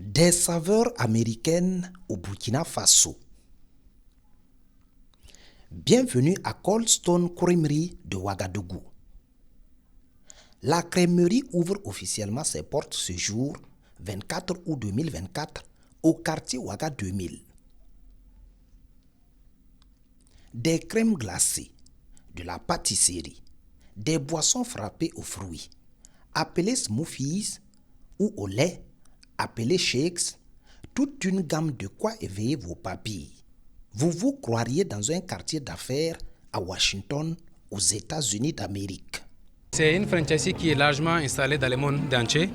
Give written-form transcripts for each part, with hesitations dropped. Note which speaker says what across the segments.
Speaker 1: Des saveurs américaines au Burkina Faso. Bienvenue à Cold Stone Creamery de Ouagadougou. La crèmerie ouvre officiellement ses portes ce jour, 24 août 2024, au quartier Ouaga 2000. Des crèmes glacées, de la pâtisserie, des boissons frappées aux fruits, appelées smoothies ou au lait, appelées shakes, toute une gamme de quoi éveiller vos papilles. Vous vous croiriez dans un quartier d'affaires à Washington, aux États-Unis d'Amérique.
Speaker 2: C'est une franchise qui est largement installée dans le monde entier,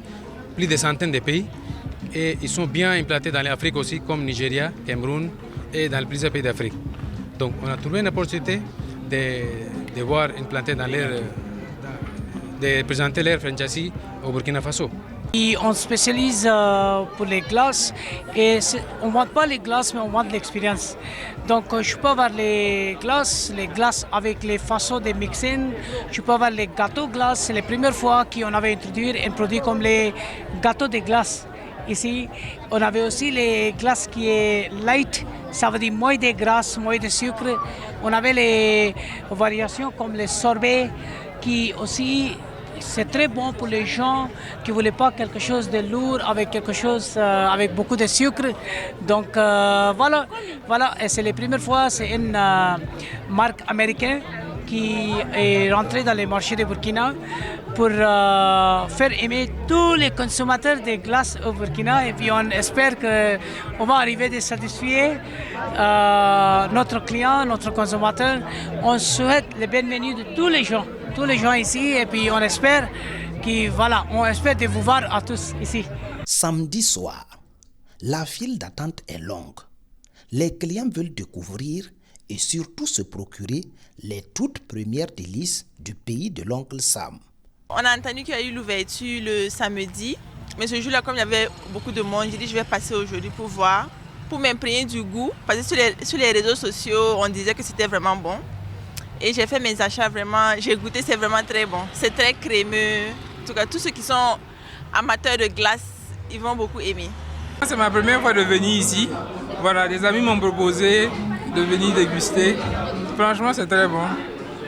Speaker 2: plus de centaines de pays, et ils sont bien implantés dans l'Afrique aussi, comme Nigeria, Cameroun et dans plusieurs pays d'Afrique. Donc on a trouvé une opportunité de voir implanter de présenter leur franchise au Burkina Faso.
Speaker 3: Et on spécialise pour les glaces et on ne vend pas les glaces mais on vend l'expérience. Donc je peux avoir les glaces avec les façons de mixer. Je peux avoir les gâteaux glaces. C'est la première fois qu'on avait introduit un produit comme les gâteaux de glace. Ici, on avait aussi les glaces qui est light, ça veut dire moins de graisse, moins de sucre. On avait les variations comme les sorbets qui aussi c'est très bon pour les gens qui ne voulaient pas quelque chose de lourd avec quelque chose avec beaucoup de sucre. Donc voilà, et c'est la première fois, c'est une marque américaine qui est rentrée dans les marchés de Burkina pour faire aimer tous les consommateurs de glace au Burkina. Et puis on espère qu'on va arriver à satisfaire notre client, notre consommateur. On souhaite le bienvenu de tous les gens ici. Et puis on espère de vous voir à tous ici.
Speaker 1: Samedi soir, la file d'attente est longue. Les clients veulent découvrir et surtout se procurer les toutes premières délices du pays de l'oncle Sam.
Speaker 4: On a entendu qu'il y a eu l'ouverture le samedi, mais ce jour-là, comme il y avait beaucoup de monde, j'ai dit je vais passer aujourd'hui pour voir, pour m'imprégner du goût. Parce que sur les réseaux sociaux, on disait que c'était vraiment bon. Et j'ai fait mes achats vraiment, j'ai goûté, c'est vraiment très bon. C'est très crémeux. En tout cas, tous ceux qui sont amateurs de glace, ils vont beaucoup aimer.
Speaker 5: C'est ma première fois de venir ici. Voilà, des amis m'ont proposé de venir déguster. Franchement, c'est très bon.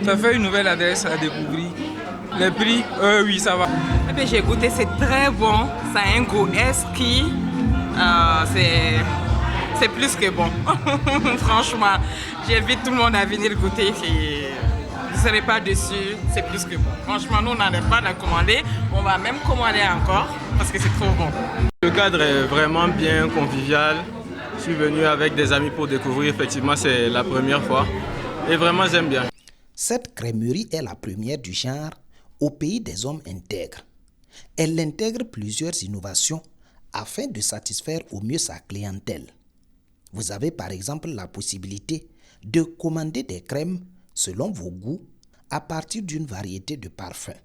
Speaker 5: Ça fait une nouvelle adresse à découvrir. Les prix, oui, ça va.
Speaker 6: Et puis j'ai goûté, c'est très bon. Ça a un goût exquis. C'est plus que bon. Franchement, j'invite tout le monde à venir goûter. Vous ne serez pas déçus, c'est plus que bon. Franchement, nous, on n'en est pas à commander. On va même commander encore parce que c'est trop bon.
Speaker 7: Le cadre est vraiment bien convivial. Je suis venu avec des amis pour découvrir. Effectivement, c'est la première fois. Et vraiment, j'aime bien.
Speaker 1: Cette crèmerie est la première du genre au pays des hommes intègres. Elle intègre plusieurs innovations afin de satisfaire au mieux sa clientèle. Vous avez par exemple la possibilité de commander des crèmes selon vos goûts à partir d'une variété de parfums.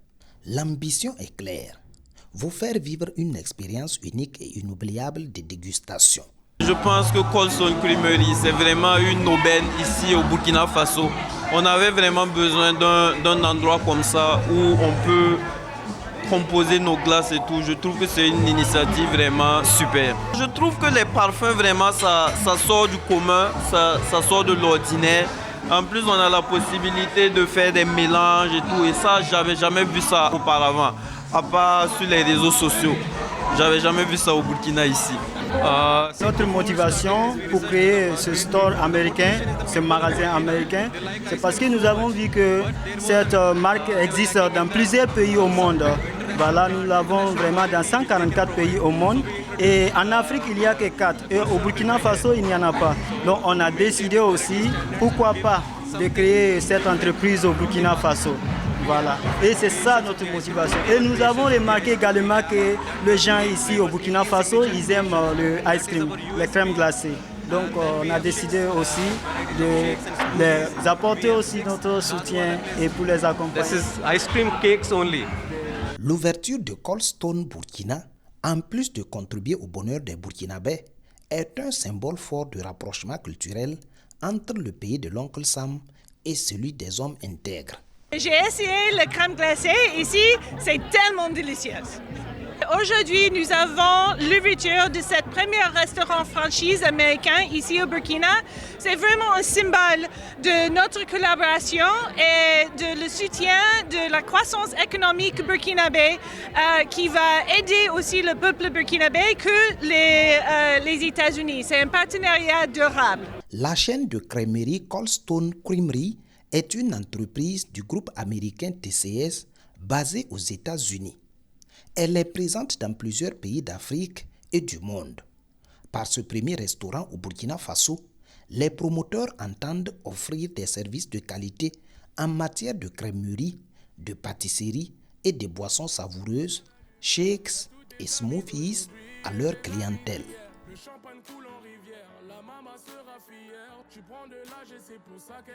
Speaker 1: L'ambition est claire, vous faire vivre une expérience unique et inoubliable de dégustation.
Speaker 7: Je pense que Cold Stone Creamery, c'est vraiment une aubaine ici au Burkina Faso. On avait vraiment besoin d'un endroit comme ça où on peut composer nos glaces et tout. Je trouve que c'est une initiative vraiment super. Je trouve que les parfums, vraiment, ça sort du commun, ça sort de l'ordinaire. En plus, on a la possibilité de faire des mélanges et tout. Et ça, j'avais jamais vu ça auparavant, à part sur les réseaux sociaux. J'avais jamais vu ça au Burkina ici.
Speaker 8: Notre motivation pour créer ce store américain, ce magasin américain, c'est parce que nous avons vu que cette marque existe dans plusieurs pays au monde. Voilà, nous l'avons vraiment dans 144 pays au monde. Et en Afrique, il n'y a que 4. Et au Burkina Faso, il n'y en a pas. Donc on a décidé aussi, pourquoi pas, de créer cette entreprise au Burkina Faso. Voilà. Et c'est ça notre motivation. Et nous avons remarqué également que les gens ici au Burkina Faso, ils aiment le ice cream, les crèmes glacées. Donc on a décidé aussi de les apporter aussi notre soutien et pour les accompagner.
Speaker 7: This is ice cream cakes only.
Speaker 1: L'ouverture de Cold Stone Burkina, en plus de contribuer au bonheur des Burkinabés, est un symbole fort de rapprochement culturel entre le pays de l'oncle Sam et celui des hommes intègres.
Speaker 9: J'ai essayé la crème glacée ici, c'est tellement délicieux. Aujourd'hui, nous avons l'ouverture de cette première restaurant franchise américain ici au Burkina. C'est vraiment un symbole de notre collaboration et de le soutien de la croissance économique burkinabé qui va aider aussi le peuple burkinabé que les États-Unis. C'est un partenariat durable.
Speaker 1: La chaîne de crèmerie Cold Stone Creamery est une entreprise du groupe américain TCS basée aux États-Unis. Elle est présente dans plusieurs pays d'Afrique et du monde. Par ce premier restaurant au Burkina Faso, les promoteurs entendent offrir des services de qualité en matière de crèmerie, de pâtisserie et de boissons savoureuses, shakes et smoothies à leur clientèle.